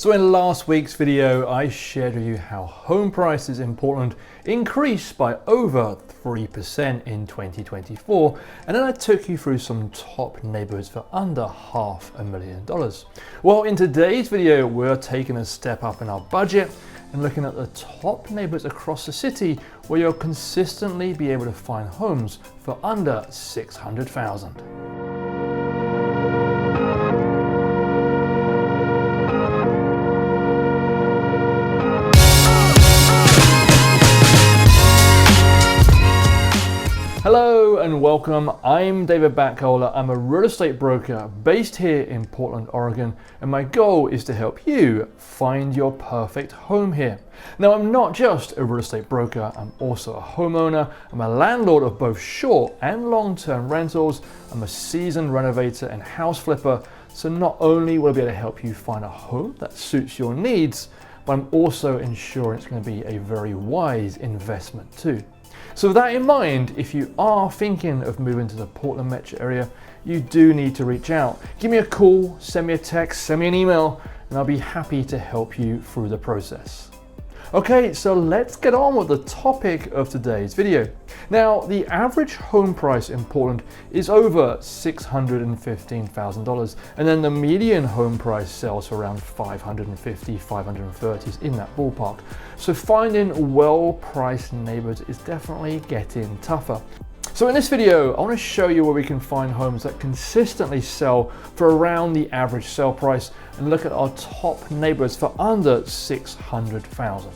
So in last week's video, I shared with you how home prices in Portland increased by over 3% in 2024. And then I took you through some top neighborhoods for under $500,000. Well, in today's video, we're taking a step up in our budget and looking at the top neighborhoods across the city where you'll consistently be able to find homes for under $600,000. Hello and welcome. I'm David Backholer. I'm a real estate broker based here in Portland, Oregon, and my goal is to help you find your perfect home here. Now, I'm not just a real estate broker, I'm also a homeowner. I'm a landlord of both short and long-term rentals. I'm a seasoned renovator and house flipper. So not only will I be able to help you find a home that suits your needs, but I'm also ensuring it's going to be a very wise investment too. So with that in mind, if you are thinking of moving to the Portland metro area, you do need to reach out. Give me a call, send me a text, send me an email, and I'll be happy to help you through the process. Okay, so let's get on with the topic of today's video. Now, the average home price in Portland is over $615,000, and then the median home price sells for around $550,000, $530,000 in that ballpark. So finding well-priced neighborhoods is definitely getting tougher. So in this video, I want to show you where we can find homes that consistently sell for around the average sale price and look at our top neighborhoods for under $600,000.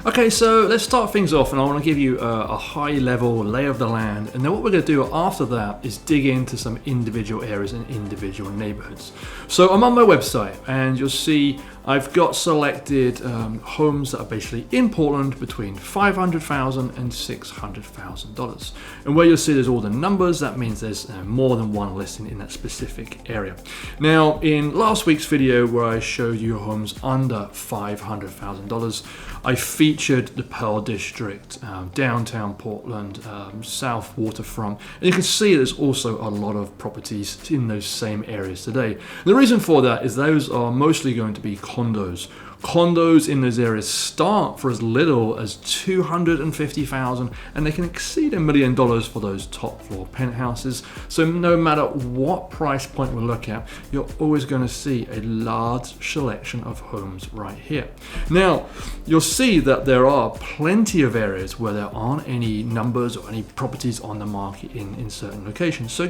Okay, so let's start things off, and I want to give you a high-level lay of the land, and then what we're going to do after that is dig into some individual areas and individual neighborhoods. So I'm on my website, and you'll see I've got selected homes that are basically in Portland between $500,000 and $600,000. And where you'll see there's all the numbers, that means there's more than one listing in that specific area. Now, in last week's video where I showed you homes under $500,000, I featured the Pearl District, downtown Portland, South Waterfront, and you can see there's also a lot of properties in those same areas today. And the reason for that is those are mostly going to be condos. Condos in those areas start for as little as $250,000, and they can exceed $1 million for those top floor penthouses. So no matter what price point we look at, you're always going to see a large selection of homes right here. Now, you'll see that there are plenty of areas where there aren't any numbers or any properties on the market in certain locations. So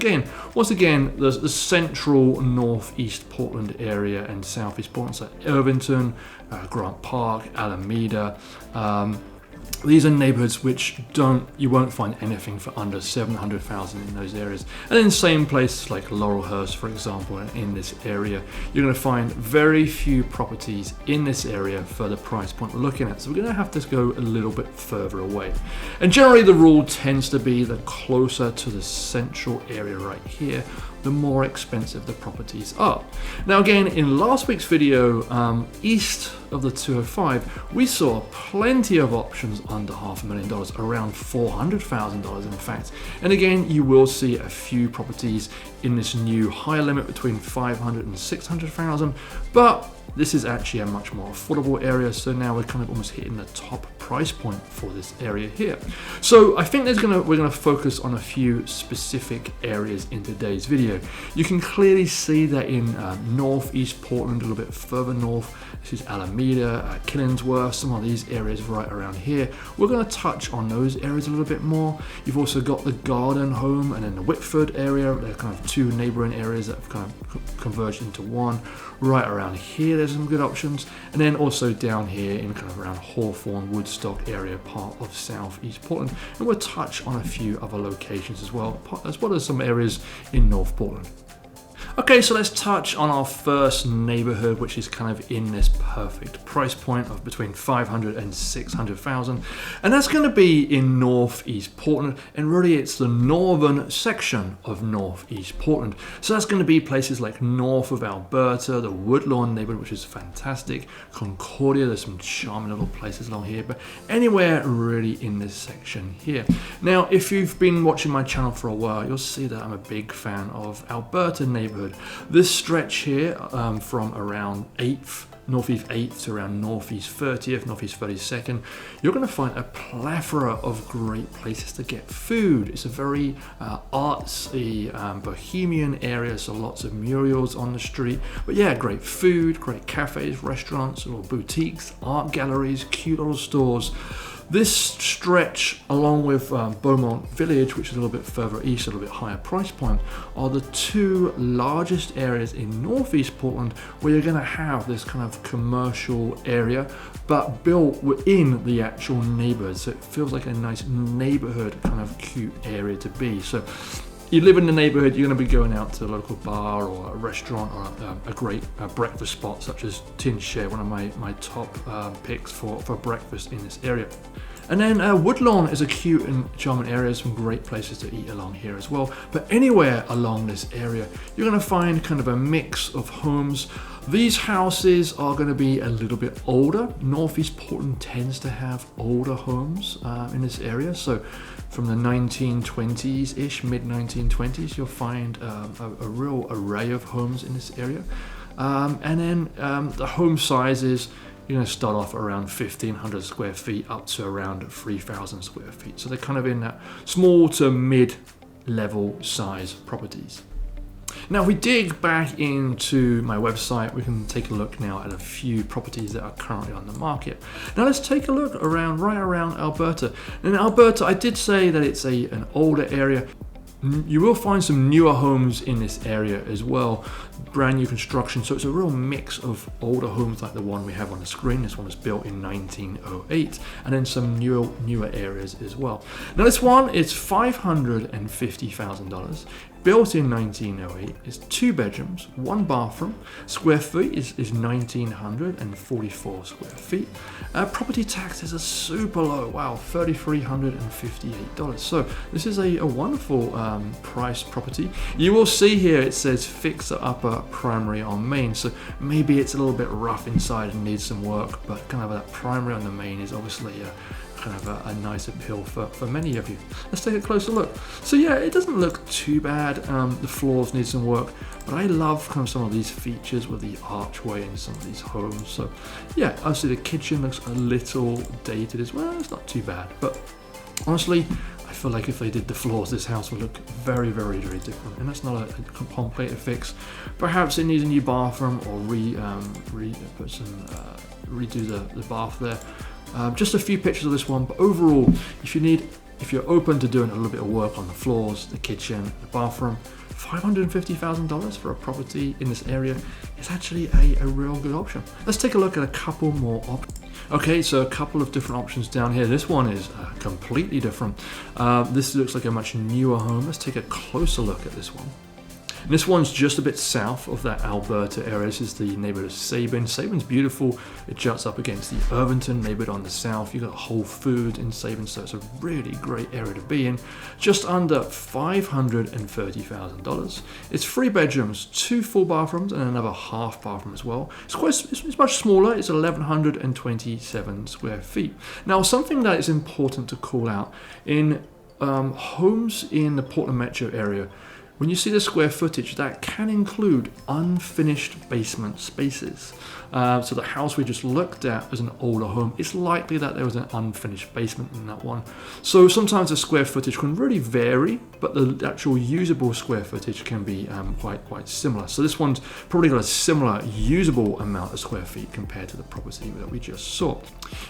once again, there's the central northeast Portland area and southeast Portland, so Irvington, Grant Park, Alameda. These are neighborhoods which you won't find anything for under $700,000 in those areas. And in same places like Laurelhurst, for example, in this area, you're going to find very few properties in this area for the price point we're looking at. So we're going to have to go a little bit further away. And generally the rule tends to be the closer to the central area right here, the more expensive the properties are. Now again, in last week's video, east of the 205, we saw plenty of options under $500,000, around $400,000 in fact. And again, you will see a few properties in this new higher limit between $500,000 and $600,000, but this is actually a much more affordable area, so now we're kind of almost hitting the top price point for this area here. So I think we're gonna focus on a few specific areas in today's video. You can clearly see that in northeast Portland, a little bit further north, this is Alameda, Killingsworth, some of these areas right around here. We're gonna touch on those areas a little bit more. You've also got the Garden Home and then the Whitford area. They're kind of two neighboring areas that have kind of converged into one. Right around here, there's some good options. And then also down here in kind of around Hawthorne, Woodstock area, part of southeast Portland. And we'll touch on a few other locations as well as some areas in North Portland. Okay, so let's touch on our first neighborhood, which is kind of in this perfect price point of between $500,000 and $600,000, and that's going to be in northeast Portland, and really it's the northern section of northeast Portland. So that's going to be places like north of Alberta, the Woodlawn neighborhood, which is fantastic, Concordia, there's some charming little places along here, but anywhere really in this section here. Now, if you've been watching my channel for a while, you'll see that I'm a big fan of Alberta neighborhood. This stretch here from around 8th Northeast 8th to around Northeast 30th, Northeast 32nd, you're going to find a plethora of great places to get food. It's a very artsy, bohemian area, so lots of murals on the street. But yeah, great food, great cafes, restaurants, little boutiques, art galleries, cute little stores. This stretch, along with Multnomah Village, which is a little bit further east, a little bit higher price point, are the two largest areas in northeast Portland where you're going to have this kind of commercial area, but built within the actual neighborhood. So it feels like a nice neighborhood kind of cute area to be. So you live in the neighborhood, you're going to be going out to a local bar or a restaurant or a great breakfast spot such as Tin Shed, one of my top picks for breakfast in this area. And then Woodlawn is a cute and charming area, some great places to eat along here as well. But anywhere along this area, you're going to find kind of a mix of homes. These houses are going to be a little bit older. Northeast Portland tends to have older homes in this area. So from the 1920s-ish, mid-1920s, you'll find a real array of homes in this area. And then the home sizes, you're going to start off around 1,500 square feet up to around 3,000 square feet. So they're kind of in that small to mid-level size properties. Now, if we dig back into my website, we can take a look now at a few properties that are currently on the market. Now, let's take a look right around Alberta. In Alberta, I did say that it's an older area. You will find some newer homes in this area as well, brand new construction, so it's a real mix of older homes like the one we have on the screen. This one was built in 1908, and then some newer areas as well. Now this one is $550,000, built in 1908. It's 2 bedrooms, 1 bathroom. Square feet is 1,944 square feet. Property taxes are super low, wow, $3,358. So this is a wonderful price property. You will see here it says fixer upper primary on main, so maybe it's a little bit rough inside and needs some work, but kind of that primary on the main is obviously kind of a nice appeal for many of you. Let's take a closer look. So yeah, it doesn't look too bad. The floors need some work, but I love kind of some of these features with the archway in some of these homes. So yeah, obviously the kitchen looks a little dated as well. It's not too bad, but honestly, I feel like if they did the floors, this house would look very, very, very different. And that's not a complicated fix. Perhaps it needs a new bathroom or redo the bath there. Just a few pictures of this one, but overall, if you're open to doing a little bit of work on the floors, the kitchen, the bathroom, $550,000 for a property in this area is actually a real good option. Let's take a look at a couple more options. Okay, so a couple of different options down here. This one is completely different. This looks like a much newer home. Let's take a closer look at this one. And this one's just a bit south of that Alberta area. This is the neighborhood of Sabin. Sabin's beautiful. It juts up against the Irvington neighborhood on the south. You've got Whole Foods in Sabin, so it's a really great area to be in. Just under $530,000. It's 3 bedrooms, 2 full bathrooms, and another half bathroom as well. It's much smaller. It's 1,127 square feet. Now, something that is important to call out in homes in the Portland metro area, when you see the square footage, that can include unfinished basement spaces. So the house we just looked at as an older home, it's likely that there was an unfinished basement in that one. So sometimes the square footage can really vary, but the actual usable square footage can be quite similar. So this one's probably got a similar usable amount of square feet compared to the property that we just saw.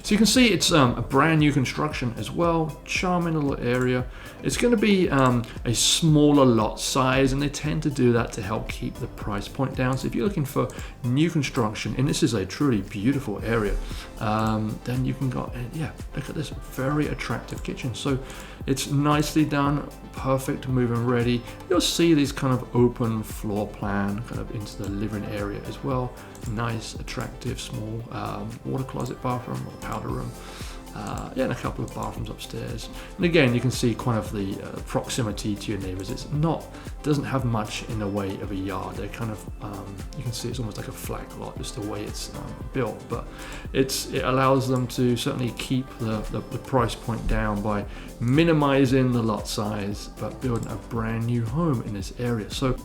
So you can see it's a brand new construction as well, charming little area. It's going to be a smaller lot size, and they tend to do that to help keep the price point down. So if you're looking for new construction, and this is a truly beautiful area, then you can go, yeah, look at this very attractive kitchen. So it's nicely done, perfect move-in ready. You'll see these kind of open floor plan kind of into the living area as well. Nice, attractive, small water closet bathroom or powder room. And a couple of bathrooms upstairs. And again, you can see kind of the proximity to your neighbors. Doesn't have much in the way of a yard. They're kind of, you can see it's almost like a flag lot, just the way it's built. But it allows them to certainly keep the price point down by minimizing the lot size, but building a brand new home in this area. So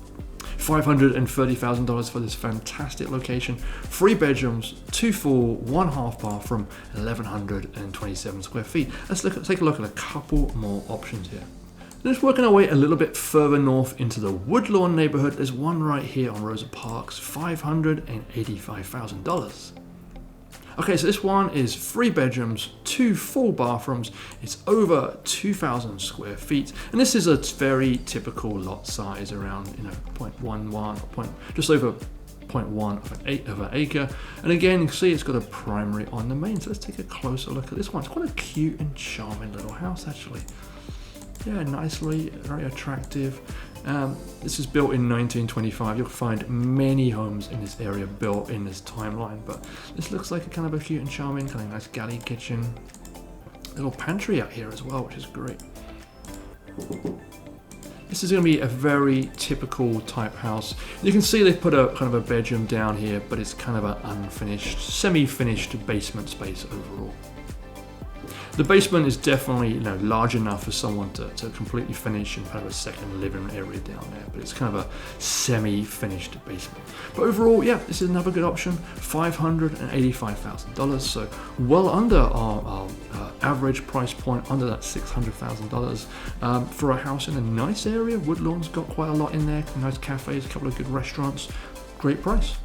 $530,000 for this fantastic location. 3 bedrooms, 2 full, 1 half bathroom, 1,127 square feet. Let's take a look at a couple more options here. Just working our way a little bit further north into the Woodlawn neighborhood, there's one right here on Rosa Parks, $585,000. Okay, so this one is 3 bedrooms, 2 full bathrooms. It's over 2,000 square feet, and this is a very typical lot size, around 0.11 or just over 0.1 of an acre. And again, you can see it's got a primary on the main. So let's take a closer look at this one. It's quite a cute and charming little house, actually. Yeah, nicely, very attractive. This is built in 1925. You'll find many homes in this area built in this timeline, but this looks like a kind of a cute and charming, kind of nice galley kitchen. Little pantry out here as well, which is great. This is going to be a very typical type house. You can see they've put a kind of a bedroom down here, but it's kind of an unfinished, semi-finished basement space overall. The basement is definitely large enough for someone to completely finish and have a second living area down there, but it's kind of a semi-finished basement. But overall, yeah, this is another good option. $585,000, so well under our average price point, under that $600,000 for a house in a nice area. Woodlawn's got quite a lot in there, nice cafes, a couple of good restaurants, great price.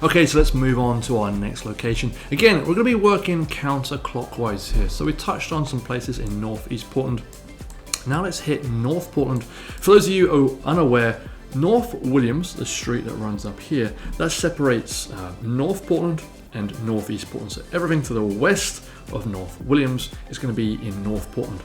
Okay, so let's move on to our next location. Again, we're going to be working counterclockwise here. So we touched on some places in northeast Portland. Now let's hit North Portland. For those of you who are unaware, North Williams, the street that runs up here, that separates North Portland and northeast Portland. So everything to the west of North Williams is going to be in North Portland.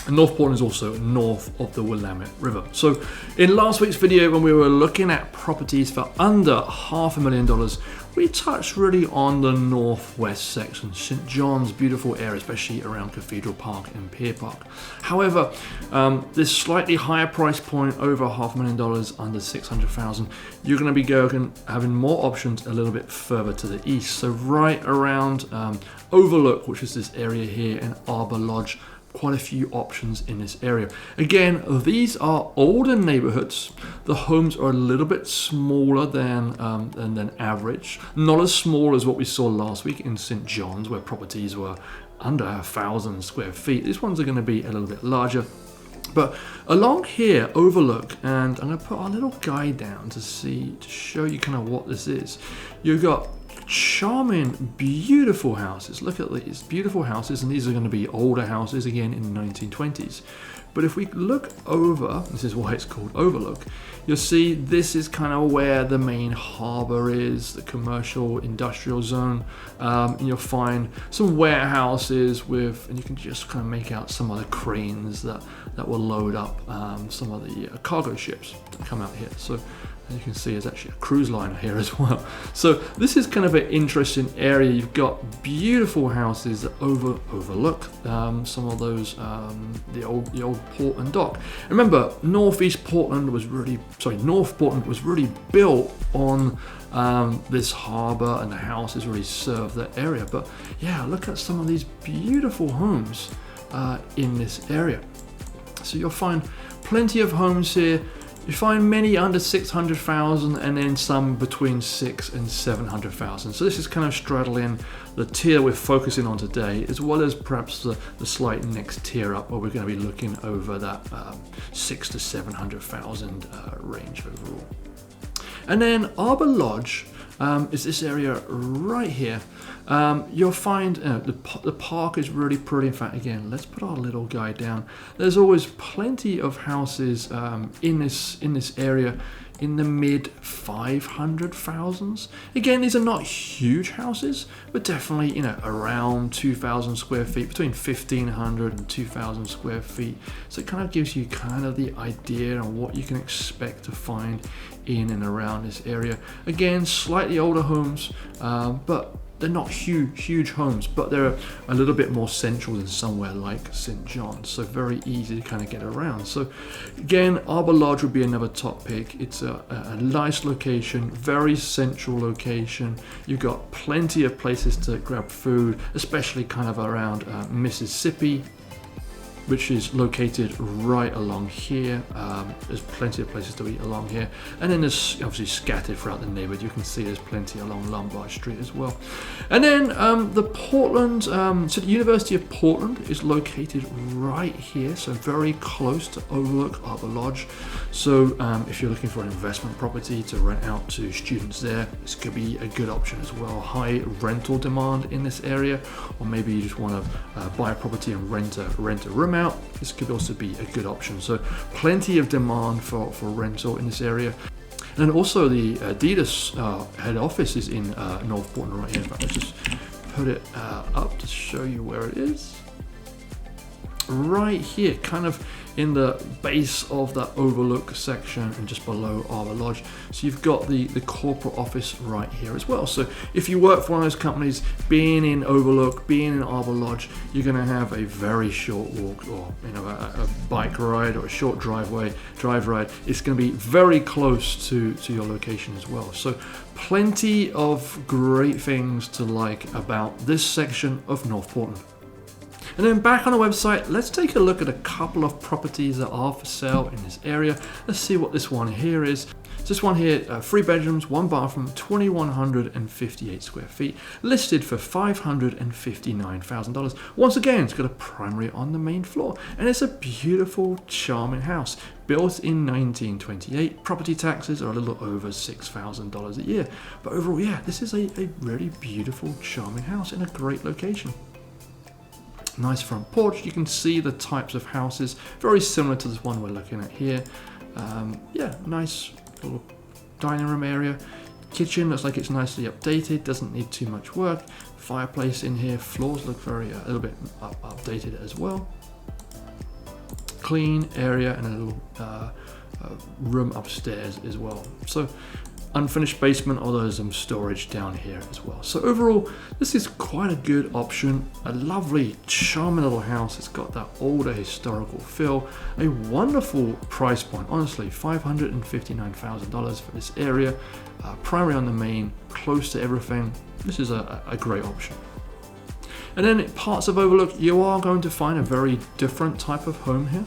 And North Portland is also north of the Willamette River. So in last week's video, when we were looking at properties for under $500,000, we touched really on the northwest section, St. John's, beautiful area, especially around Cathedral Park and Pier Park. However, this slightly higher price point, over $500,000, under $600,000, you're going to be having more options a little bit further to the east. So right around Overlook, which is this area here, and Arbor Lodge. Quite a few options in this area. Again, these are older neighborhoods. The homes are a little bit smaller than average. Not as small as what we saw last week in St. John's, where properties were under 1,000 square feet. These ones are going to be a little bit larger. But along here, Overlook, and I'm going to put our little guide down to show you kind of what this is. You've got charming, beautiful houses. Look at these beautiful houses, and these are going to be older houses, again in the 1920s. But if we look over, this is why it's called Overlook, you'll see this is kind of where the main harbor is, the commercial industrial zone. And you'll find some warehouses and you can just kind of make out some of the cranes that will load up some of the cargo ships that come out here. So as you can see, there's actually a cruise liner here as well. So this is kind of an interesting area. You've got beautiful houses that overlook some of those, the old port and dock. Remember, North Portland was really built on this harbour, and the houses really serve that area. But yeah, look at some of these beautiful homes in this area. So you'll find plenty of homes here. You find many under 600,000, and then some between 600,000 and 700,000. So this is kind of straddling the tier we're focusing on today, as well as perhaps the slight next tier up, where we're going to be looking over that 600,000 to 700,000 range overall. And then Arbor Lodge is this area right here. You'll find the park is really pretty. In fact, again, let's put our little guide down. There's always plenty of houses in this area in the mid 500,000s. Again, these are not huge houses, but definitely around 2,000 square feet, between 1,500 and 2,000 square feet. So it kind of gives you kind of the idea on what you can expect to find in and around this area. Again, slightly older homes, but they're not huge homes, but they're a little bit more central than somewhere like St. John's, so very easy to kind of get around. So again, Arbor Lodge would be another top pick. It's a nice location, very central location. You've got plenty of places to grab food, especially kind of around Mississippi. which is located right along here. There's plenty of places to eat along here, and then there's obviously scattered throughout the neighborhood. You can see there's plenty along Lombard Street as well. And then the Portland, so the University of Portland is located right here, so very close to Overlook, Arbor Lodge. So if you're looking for an investment property to rent out to students there, this could be a good option as well. High rental demand in this area, or maybe you just want to buy a property and rent a room out. This could also be a good option. So plenty of demand for rental in this area. And then also the Adidas head office is in North Portland right here. In fact, let's just put it up to show you where it is. Right here, kind of in the base of that Overlook section and just below Arbor Lodge. So you've got the corporate office right here as well. So if you work for one of those companies, being in Overlook, being in Arbor Lodge, you're going to have a very short walk, or a bike ride, or a short drive ride. It's going to be very close to your location as well. So plenty of great things to like about this section of North Portland. And then back on the website, let's take a look at a couple of properties that are for sale in this area. Let's see what this one here is. So this one here, 3 bedrooms, 1 bathroom, 2,158 square feet, listed for $559,000. Once again, it's got a primary on the main floor, and it's a beautiful, charming house. Built in 1928, property taxes are a little over $6,000 a year. But overall, yeah, this is a really beautiful, charming house in a great location. Nice front porch. You can see the types of houses, very similar to this one we're looking at here. Yeah, nice little dining room area. Kitchen looks like it's nicely updated, doesn't need too much work. Fireplace in here, floors look very a little bit updated as well. Clean area and a little room upstairs as well. So unfinished basement, or there's some storage down here as well. So overall, this is quite a good option. A lovely, charming little house. It's got that older historical feel. A wonderful price point, honestly, $559,000 for this area. Primary on the main, close to everything. This is a great option. And then in parts of Overlook, you are going to find a very different type of home here.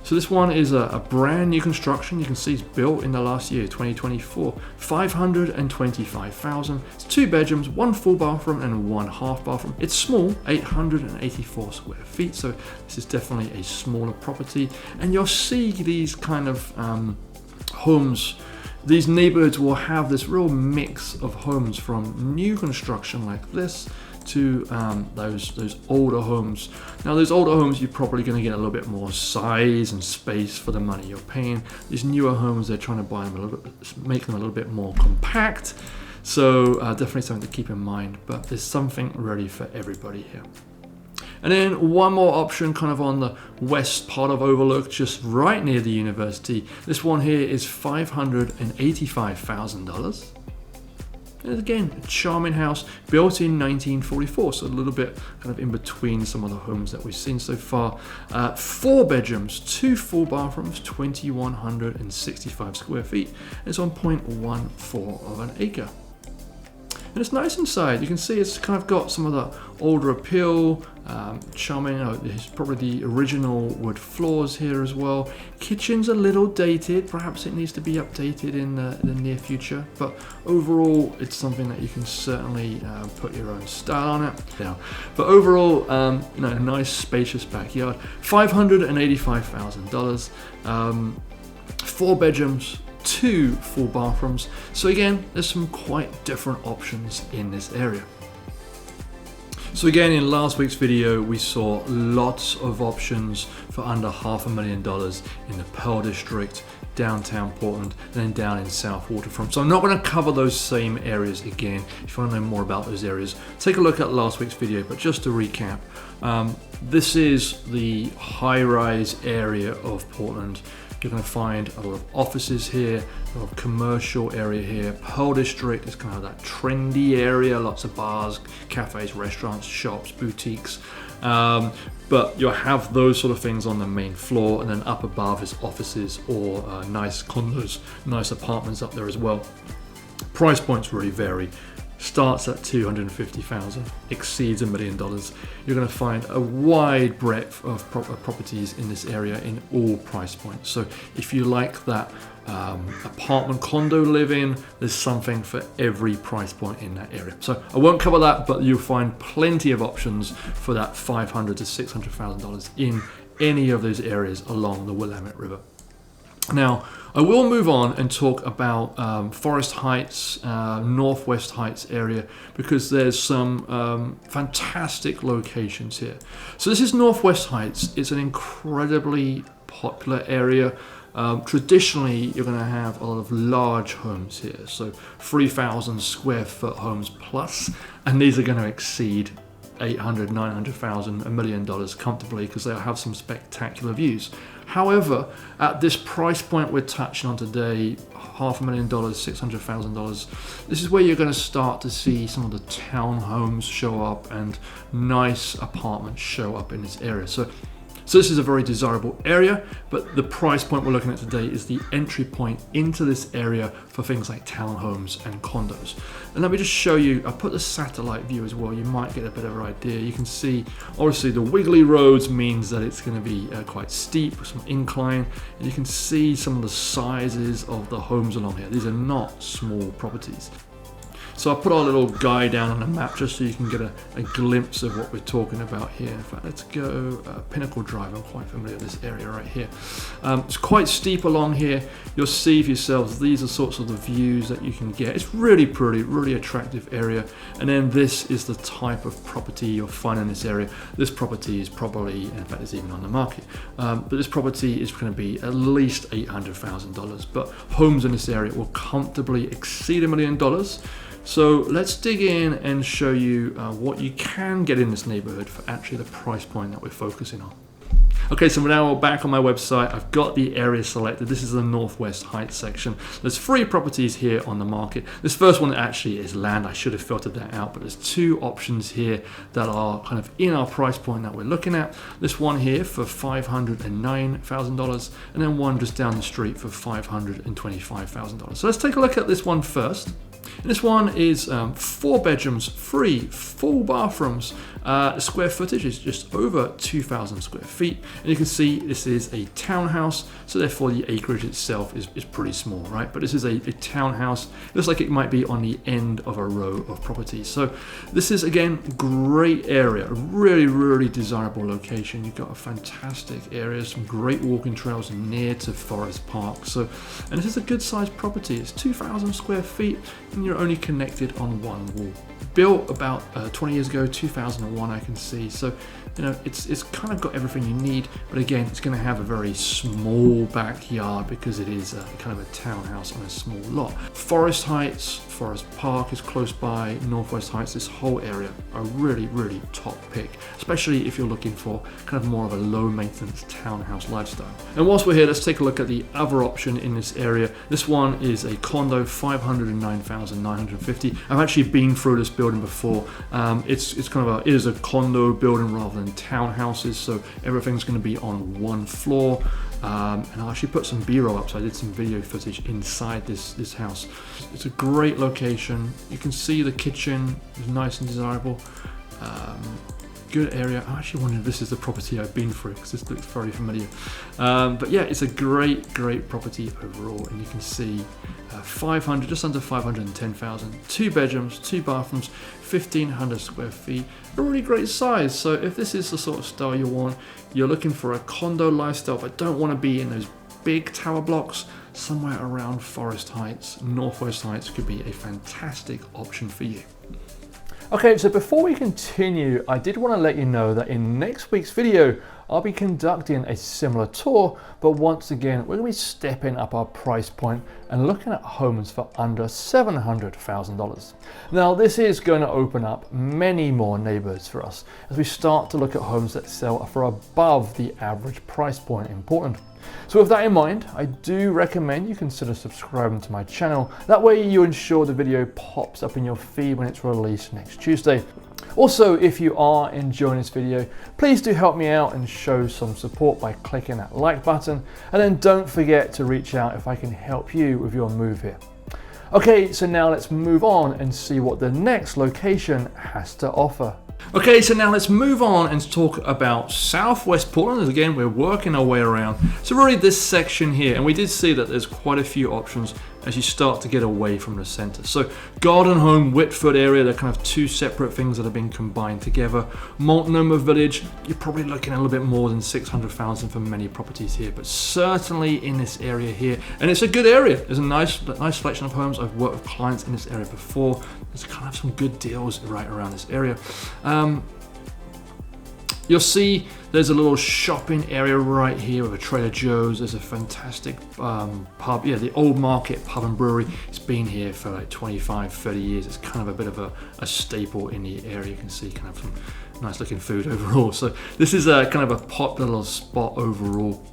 So this one is a brand new construction. You can see it's built in the last year, 2024. $525,000. It's 2 bedrooms, 1 full bathroom and 1 half bathroom. It's small, 884 square feet. So this is definitely a smaller property. And you'll see these kind of homes. These neighborhoods will have this real mix of homes, from new construction like this to those older homes. Now those older homes, you're probably going to get a little bit more size and space for the money you're paying. These newer homes, they're trying to buy them a little bit, make them a little bit more compact. So definitely something to keep in mind, but there's something ready for everybody here. And then one more option kind of on the west part of Overlook, just right near the university. This one here is $585,000. And again, a charming house, built in 1944, so a little bit kind of in between some of the homes that we've seen so far. 4 bedrooms, 2 full bathrooms, 2,165 square feet. It's on 0.14 of an acre. And it's nice inside. You can see it's kind of got some of the older appeal, charming. There's probably the original wood floors here as well. Kitchen's a little dated. Perhaps it needs to be updated in the near future. But overall, it's something that you can certainly put your own style on it. Yeah. But overall, a nice spacious backyard. $585,000. 4 bedrooms. 2 full bathrooms. So again, there's some quite different options in this area. So again, in last week's video, we saw lots of options for under $500,000 in the Pearl District, downtown Portland, and then down in South Waterfront. So I'm not going to cover those same areas again. If you want to know more about those areas, take a look at last week's video. But just to recap, this is the high-rise area of Portland. You're going to find a lot of offices here, a lot of commercial area here. Pearl District is kind of that trendy area, lots of bars, cafes, restaurants, shops, boutiques. But you'll have those sort of things on the main floor, and then up above is offices or nice condos, nice apartments up there as well. Price points really vary. starts at $250,000, exceeds $1 million. You're going to find a wide breadth of properties in this area in all price points. So if you like that apartment condo living, there's something for every price point in that area. So I won't cover that, but you'll find plenty of options for that $500,000 to $600,000 in any of those areas along the Willamette River. Now, I will move on and talk about Forest Heights, Northwest Heights area, because there's some fantastic locations here. So this is Northwest Heights. It's an incredibly popular area. Traditionally, you're going to have a lot of large homes here, so 3,000 square foot homes plus, and these are going to exceed $800,000, $900,000, $1 million comfortably, because they'll have some spectacular views. However, at this price point we're touching on today, $500,000, $600,000, this is where you're going to start to see some of the townhomes show up and nice apartments show up in this area. So this is a very desirable area, but the price point we're looking at today is the entry point into this area for things like townhomes and condos. And let me just show you, I put the satellite view as well, you might get a bit of an idea. You can see, obviously the wiggly roads means that it's going to be quite steep, some incline, and you can see some of the sizes of the homes along here. These are not small properties. So I'll put our little guy down on the map just so you can get a glimpse of what we're talking about here. In fact, let's go Pinnacle Drive. I'm quite familiar with this area right here. It's quite steep along here. You'll see for yourselves, these are sorts of the views that you can get. It's really pretty, really attractive area. And then this is the type of property you'll find in this area. This property is probably, in fact, it's even on the market, but this property is going to be at least $800,000. But homes in this area will comfortably exceed $1 million. So let's dig in and show you what you can get in this neighborhood for actually the price point that we're focusing on. Okay, so we're now back on my website. I've got the area selected. This is the Northwest Heights section. There's 3 properties here on the market. This first one actually is land. I should have filtered that out, but there's 2 options here that are kind of in our price point that we're looking at. This one here for $509,000, and then one just down the street for $525,000. So let's take a look at this one first. And this one is 4 bedrooms, 3 full bathrooms. The square footage is just over 2,000 square feet. And you can see this is a townhouse, so therefore the acreage itself is pretty small, right? But this is a townhouse. It looks like it might be on the end of a row of properties. So this is, again, great area, a really, really desirable location. You've got a fantastic area, some great walking trails near to Forest Park. So, and this is a good sized property. It's 2,000 square feet, and you're only connected on one wall. Built about 20 years ago, 2001, I can see. So, you know, it's kind of got everything you need, but again, it's going to have a very small backyard because it is kind of a townhouse on a small lot. Forest Heights, Forest Park is close by, Northwest Heights, this whole area, a really, really top pick, especially if you're looking for kind of more of a low maintenance townhouse lifestyle. And whilst we're here, let's take a look at the other option in this area. This one is a condo, $509,950. I've actually been through this building before. It's kind of it is a condo building rather than townhouses, so everything's going to be on one floor. And I'll actually put some B-roll up, so I did some video footage inside this house. It's a great location. You can see the kitchen is nice and desirable. Good area. I actually wonder if this is the property I've been through, because this looks very familiar. But yeah, it's a great property overall, and you can see 500, just under 510,000, 2 bedrooms, 2 bathrooms, 1,500 square feet, a really great size. So if this is the sort of style you want, you're looking for a condo lifestyle but don't want to be in those big tower blocks, somewhere around Forest Heights, Northwest Heights could be a fantastic option for you. Okay, so before we continue, I did want to let you know that in next week's video, I'll be conducting a similar tour, but once again, we're going to be stepping up our price point and looking at homes for under $700,000. Now, this is going to open up many more neighborhoods for us as we start to look at homes that sell for above the average price point in Portland. So with that in mind, I do recommend you consider subscribing to my channel. That way you ensure the video pops up in your feed when it's released next Tuesday. Also, if you are enjoying this video, please do help me out and show some support by clicking that like button. And then don't forget to reach out if I can help you with your move here. Okay, so now let's move on and see what the next location has to offer. Okay, so now let's move on and talk about Southwest Portland. As again, we're working our way around. So really this section here, and we did see that there's quite a few options as you start to get away from the center. So Garden Home Whitford area, they're kind of two separate things that have been combined together. Multnomah Village, you're probably looking at a little bit more than 600,000 for many properties here, but certainly in this area here, and it's a good area. There's a nice selection of homes. I've worked with clients in this area before. There's kind of some good deals right around this area. You'll see there's a little shopping area right here with a Trader Joe's. There's a fantastic pub, yeah, the Old Market Pub and Brewery. It's been here for like 25, 30 years. It's kind of a bit of a staple in the area. You can see kind of some nice looking food overall. So this is a kind of a popular little spot overall.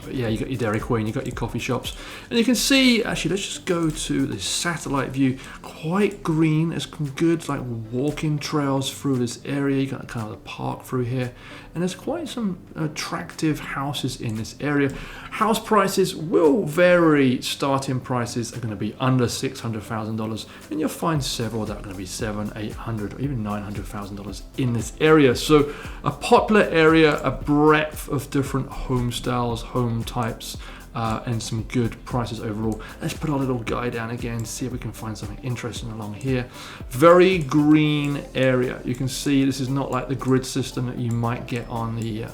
But yeah, you got your Dairy Queen, you got your coffee shops, and you can see, actually, let's just go to the satellite view. Quite green, there's some good like walking trails through this area. You got kind of the park through here, and there's quite some attractive houses in this area. House prices will vary. Starting prices are going to be under $600,000, and you'll find several that are going to be $700,000, $800,000, or even $900,000 in this area. So a popular area, a breadth of different home styles, home types, and some good prices overall. Let's put our little guy down again, see if we can find something interesting along here. Very green area. You can see this is not like the grid system that you might get on the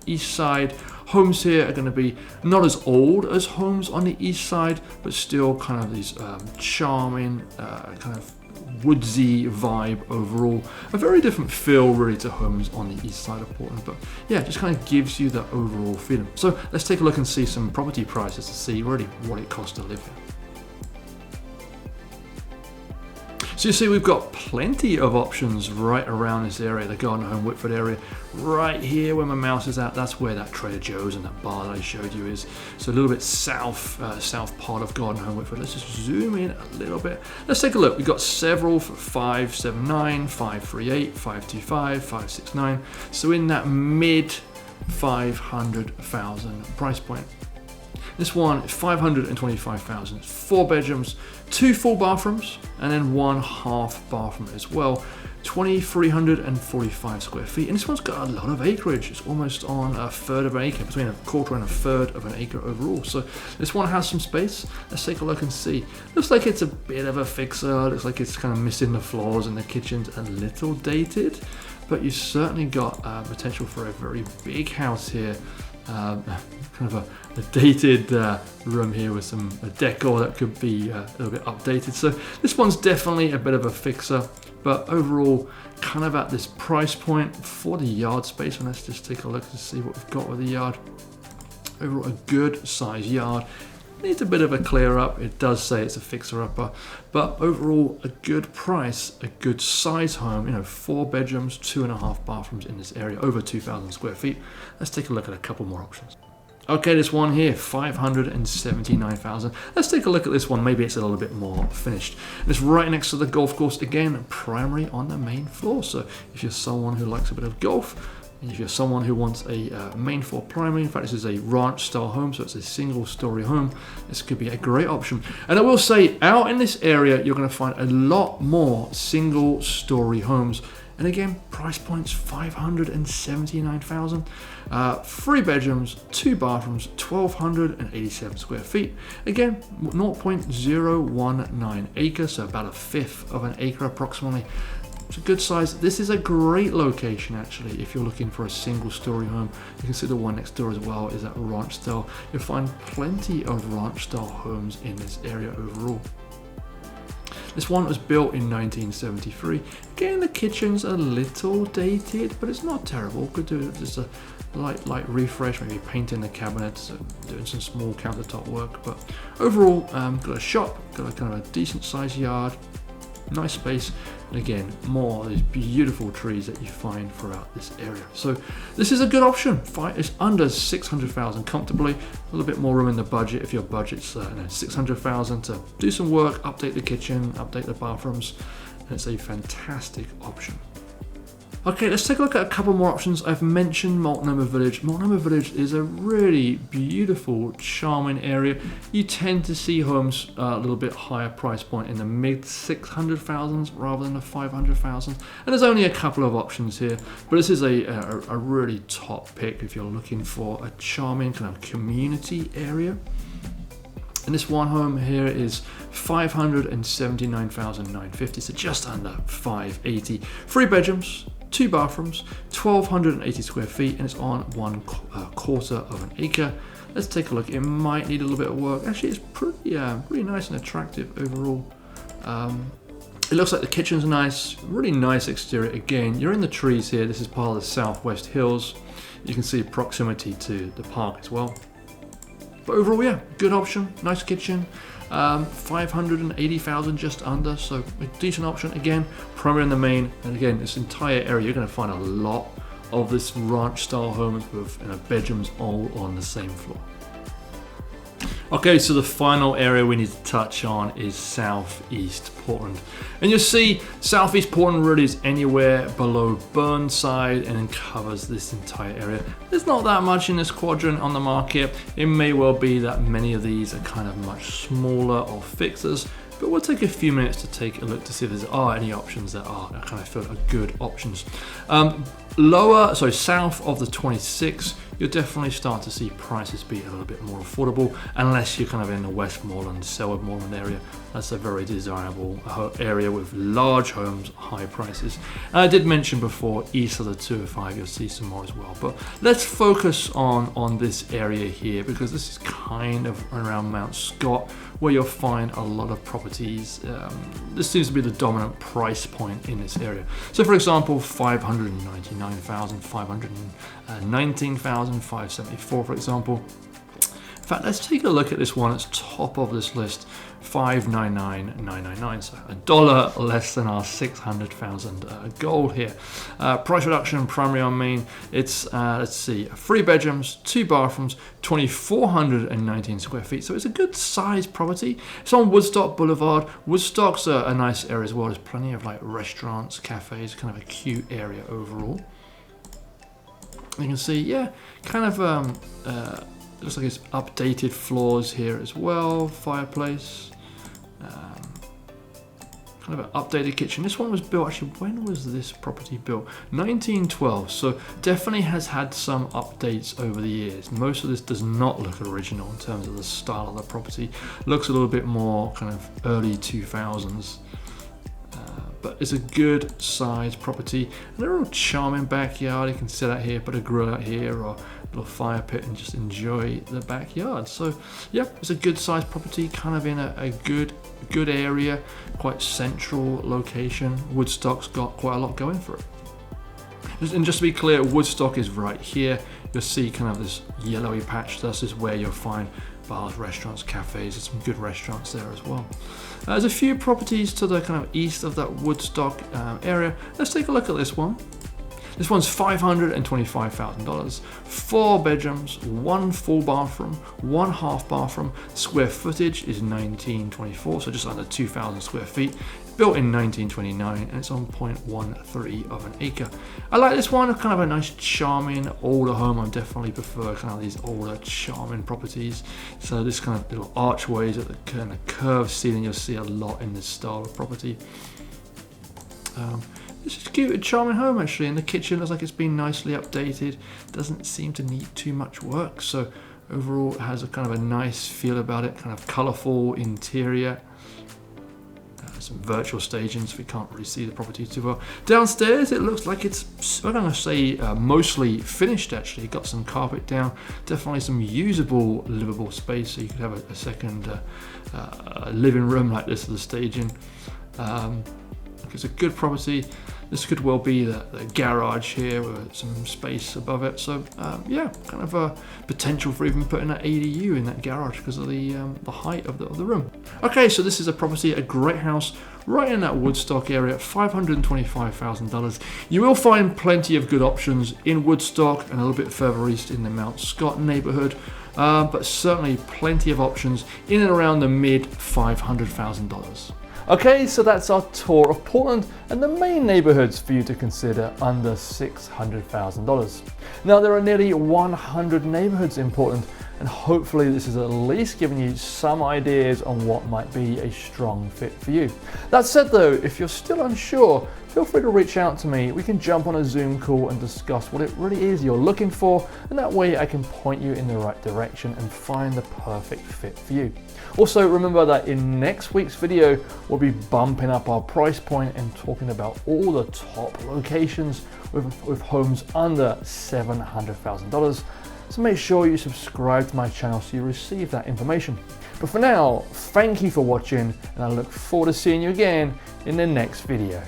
east side. Homes here are going to be not as old as homes on the east side, but still kind of these charming kind of woodsy vibe overall. A very different feel really to homes on the east side of Portland, but yeah, just kind of gives you that overall feeling. So let's take a look and see some property prices to see really what it costs to live here. So you see we've got plenty of options right around this area, the Garden Home Whitford area. Right here where my mouse is at, that's where that Trader Joe's and that bar that I showed you is. So a little bit south part of Garden Home Whitford. Let's just zoom in a little bit. Let's take a look. We've got several for 579, 538, 525, 569. So in that mid 500,000 price point. This one is 525,000, 4 bedrooms, 2 full bathrooms, and then 1 half bathroom as well. 2,345 square feet, and this one's got a lot of acreage. It's almost on a third of an acre, between a quarter and a third of an acre overall. So this one has some space. Let's take a look and see. Looks like it's a bit of a fixer. Looks like it's kind of missing the floors, and the kitchen's a little dated, but you certainly got potential for a very big house here. Kind of a dated room here with some decor that could be a little bit updated. So this one's definitely a bit of a fixer, but overall kind of at this price point for the yard space. And let's just take a look to see what we've got with the yard. Overall, a good size yard. Needs a bit of a clear up. It does say it's a fixer-upper, but overall a good price, a good size home. You know, 4 bedrooms, 2.5 bathrooms in this area, over 2,000 square feet. Let's take a look at a couple more options. Okay, this one here, 579,000. Let's take a look at this one. Maybe it's a little bit more finished. And it's right next to the golf course. Again, primary on the main floor. So if you're someone who likes a bit of golf, and if you're someone who wants a main floor primary, in fact this is a ranch style home, so it's a single story home, this could be a great option. And I will say, out in this area you're going to find a lot more single story homes. And again, price points 579,000. 3 bedrooms, 2 bathrooms, 1,287 square feet. Again, 0.019 acres, so about a fifth of an acre approximately. It's a good size. This is a great location actually if you're looking for a single story home. You can see the one next door as well is that ranch style. You'll find plenty of ranch style homes in this area overall. This one was built in 1973. Again, the kitchen's a little dated, but it's not terrible. Could do just a light refresh, maybe painting the cabinets, doing some small countertop work. But overall, got a shop, got a kind of a decent sized yard, nice space, and again, more of these beautiful trees that you find throughout this area. So this is a good option. It's under 600,000 comfortably. A little bit more room in the budget if your budget's 600,000 to do some work, update the kitchen, update the bathrooms, and it's a fantastic option. Okay, let's take a look at a couple more options. I've mentioned Multnomah Village. Multnomah Village is a really beautiful, charming area. You tend to see homes a little bit higher price point in the mid 600,000s rather than the 500,000. And there's only a couple of options here, but this is a really top pick if you're looking for a charming kind of community area. And this one home here is 579,950, so just under 580. 3 bedrooms, 2 bathrooms, 1,280 square feet, and it's on 1/4 of an acre. Let's take a look. It might need a little bit of work. Actually, it's pretty nice and attractive overall. It looks like the kitchen's nice, really nice exterior. Again, you're in the trees here. This is part of the Southwest Hills. You can see proximity to the park as well. But overall, yeah, good option, nice kitchen, 580,000 just under, so a decent option. Again, primary in the main, and again, this entire area, you're going to find a lot of this ranch-style homes with bedrooms all on the same floor. Okay, so the final area we need to touch on is Southeast Portland. And you'll see Southeast Portland really is anywhere below Burnside and then covers this entire area. There's not that much in this quadrant on the market. It may well be that many of these are kind of much smaller or fixers, but we'll take a few minutes to take a look to see if there are any options that kind of feel like good options. South of the 26, you'll definitely start to see prices be a little bit more affordable, unless you're kind of in the Westmoreland, Selwoodmoreland area. That's a very desirable area with large homes, high prices. And I did mention before, east of the 205, you'll see some more as well. But let's focus on this area here, because this is kind of around Mount Scott, where you'll find a lot of properties. This seems to be the dominant price point in this area. So for example, 599,000, 519,000, 574 for example. In fact, let's take a look at this one that's top of this list, 599,999, so $1 less than our 600,000 goal here. Price reduction, primary on main, it's, let's see, 3 bedrooms, 2 bathrooms, 2,419 square feet, so it's a good size property. It's on Woodstock Boulevard. Woodstock's a nice area as well. There's plenty of like restaurants, cafes, kind of a cute area overall. You can see, yeah, kind of looks like it's updated floors here as well, fireplace, kind of an updated kitchen. This one was built, actually, when was this property built? 1912, so definitely has had some updates over the years. Most of this does not look original in terms of the style of the property. Looks a little bit more kind of early 2000s. But it's a good sized property. And they're all charming backyard. You can sit out here, put a grill out here, or a little fire pit and just enjoy the backyard. So yeah, it's a good sized property, kind of in a good area, quite central location. Woodstock's got quite a lot going for it. And just to be clear, Woodstock is right here. You'll see kind of this yellowy patch. This is where you'll find bars, restaurants, cafes. There's some good restaurants there as well. There's a few properties to the kind of east of that Woodstock area. Let's take a look at this one. This one's $525,000. 4 bedrooms, 1 full bathroom, 1 half bathroom. Square footage is 1924, so just under 2,000 square feet. Built in 1929, and it's on 0.13 of an acre. I like this one, kind of a nice, charming, older home. I definitely prefer kind of these older, charming properties. So this kind of little archways at the kind of curved ceiling, you'll see a lot in this style of property. It's just a cute and charming home actually, and the kitchen looks like it's been nicely updated. Doesn't seem to need too much work, so overall it has a kind of a nice feel about it, kind of colourful interior. Some virtual stagings, we can't really see the property too well. Downstairs it looks like it's, I'm going to say mostly finished actually. Got some carpet down, definitely some usable livable space, so you could have a second living room like this for the staging. It's a good property. This could well be the garage here with some space above it. So yeah, kind of a potential for even putting an ADU in that garage because of the height of the room. Okay, so this is a property, a great house right in that Woodstock area, $525,000. You will find plenty of good options in Woodstock and a little bit further east in the Mount Scott neighborhood. But certainly plenty of options in and around the mid $500,000. Okay, so that's our tour of Portland and the main neighborhoods for you to consider under $600,000. Now, there are nearly 100 neighborhoods in Portland, and hopefully this has at least given you some ideas on what might be a strong fit for you. That said though, if you're still unsure, feel free to reach out to me. We can jump on a Zoom call and discuss what it really is you're looking for, and that way I can point you in the right direction and find the perfect fit for you. Also, remember that in next week's video, we'll be bumping up our price point and talking about all the top locations with homes under $700,000. So make sure you subscribe to my channel so you receive that information. But for now, thank you for watching, and I look forward to seeing you again in the next video.